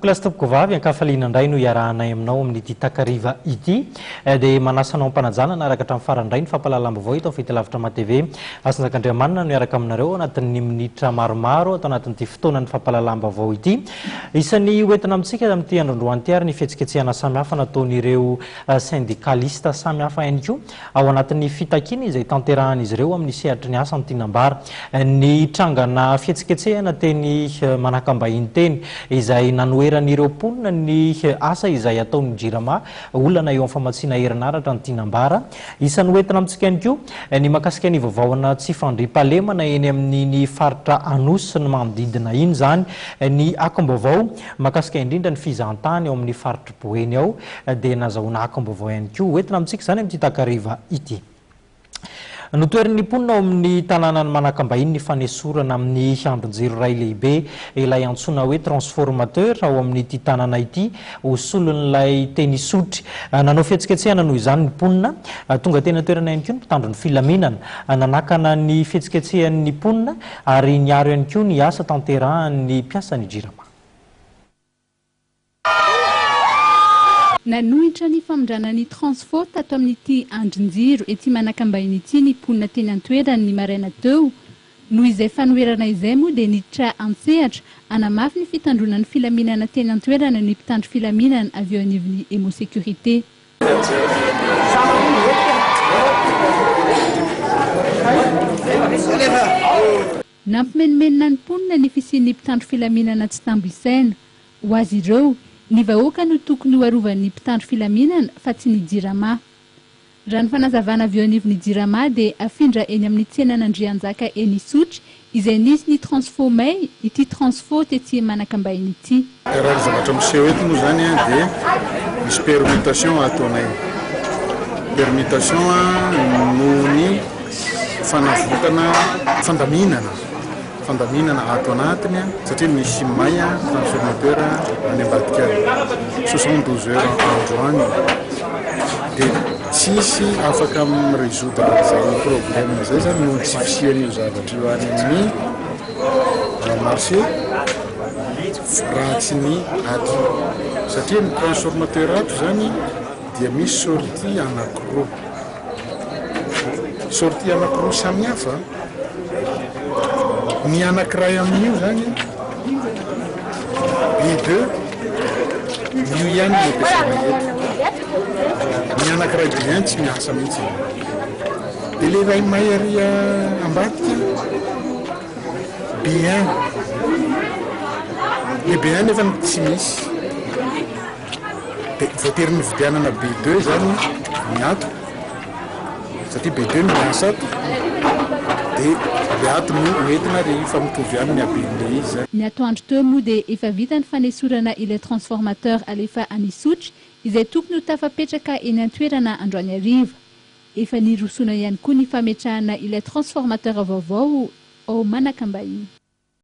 Tompoko lasy tompoko vavy ankafaliana indray no iarahanay aminao amin'ity takariva ity dia manasanao mpanajana araka hatramin'ny farany indray ny fampahalalam-baovao ito amin'ny fahitalavitra matv Asanjak'Andriamanina no iaraka aminareo anatin'ny minitra maromaro atao anatin'ity fotoanan'ny fampahalalam-baovao ity. Isan'ny hoentina amintsika amin'ity androandroany ity ary ny fihetsiketsehana samihafa nataon'ireo syndikalista samihafa ihany koa ao anatin'ny fitakiana izay tanterahan'izy ireo amin'ny sehatry ny asa ny Tinambara. Ny trangana fihetsiketsehana teny manakambahiny teny izay nanoeran'ireo mponina ny asa izay ataon'ny JIRAMA olana eo amin'ny famatsiana herinaratra ny Tinambara. Isan'ny hoentina amintsika ihany koa ny makasika ny vaovaona tsy fandriam-pahalemana eny amin'ny faritra Anosy sy ny manodidina iny zany ny akom-baovao makasika indrindra ny fizahantany eo amin'ny faritra Boeny ao dia nazahoana akom-baovao ihany koa hoentina amintsika zany amin'ity takariva ity. Notoerin'ny mponina ao amin'ny tanàna manakambahiny ny fanesorana amin'ny andron-jiro iray lehibe ilay antsoina hoe transformateur ao amin'ity tanàna ity ho solon'ilay teny sotry. Nanao fihetsiketsehana noho izany ny mponina tonga teny toerana ihany koa ny mpitandro ny filaminana nanakana ny fihetsiketsehan'ny mponina ary niaro ihany koa ny asa tanterahan'ny mpiasan'ny JIRAMA. Nanohitra ny famindranany transport ato amin'ity andron-jiro ety manakambahiny ity ny mponina teny an-toerany ny maraina teo. Noho izay fanoherana izay moa dia niditra an-tsehatra hanamafy ny fitandronan'ny filaminana teny an-toerana ny mpitandro filaminana avy eo anivon'ny Hémo-sécurité. Nampimenomena ny mponina ny fisian'ny mpitandro filaminana tsy tambo-isaina. Ho azy ireo ny vahoaka no tokony ho arovan'ny mpitandro filaminana fa tsy ny JIRAMA. Raha ny fanazavana avy eo anivon'ny JIRAMA dia afindra eny amin'ny tsenan'Andrianjaka eny Isotry izay nisy ny transfomay ity transfo tety manakambahiny ity. Raha zavatra miseho eto moa zany dia misy permutation ataonay. Permutation noho ny fanavotana fandaminana ato anatiny satria misy may transformateur any ambadika 72 heures androany dia tsisy afaka miresoudre zay problème zay zany noho tsy fisian'io zavatra io any amin'ny marché ratsy ny ato satria ny transformateur ato zany dia misy sortie anankiroa samihafa. Ny anankiray amin'io zany B2 io ihany no ampiasaina eto. Ny anankiray B1 tsy miasa mihitsy. Dia ilay iray mahery ambadika B1 ny B1 nefa tsy misy. Dia voatery ny vidianana B2 zany miato satria B2 no miasa ato dia ato no entina rehefa mitovy aminy abeny izy. Ny atoandro teo moa dia efa vita ny fanesorana ilay transformateur alefa any Isotry izay tokony ho tafapetraka eny an-toerana androany hariva. Efa nirosona ihany koa ny fametrahana ilay transformateur vaovao ao manakambahiny.